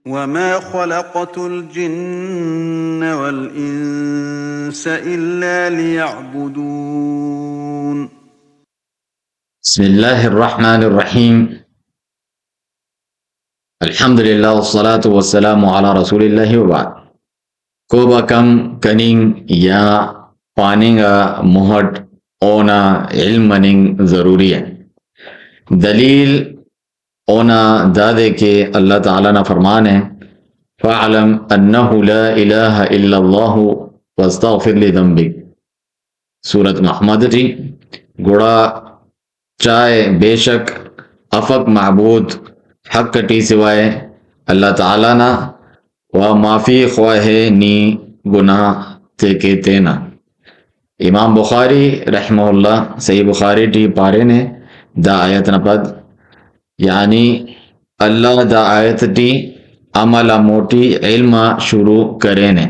وما خلقت الجن والإنس إلا ليعبدون. بسم الله الرحمن الرحيم. الحمد لله والصلاة والسلام على رسول الله وبعد. کوبا کم کننگ یا پاننگا مہٹ اونا علم مننگ ضروری ہے. دلیل اونا دادے کے اللہ تعالیٰ نہ فرمان ہے فَاعْلَمْ أَنَّهُ لَا إِلَهَ إِلَّا اللَّهُ وَاسْتَغْفِرْ لِذَنْبِكَ. سورت محمد جی گڑا چائے بے شک افق معبود حق کٹی سوائے اللہ تعالیٰ نہ و معافی خواہ نی گناہ تے کے تینا. امام بخاری رحمہ اللہ صحیح بخاری ٹی پارے نے دا آیت نپد یعنی اللہ دا آیت ٹی عمل موٹی علم شروع کرے نے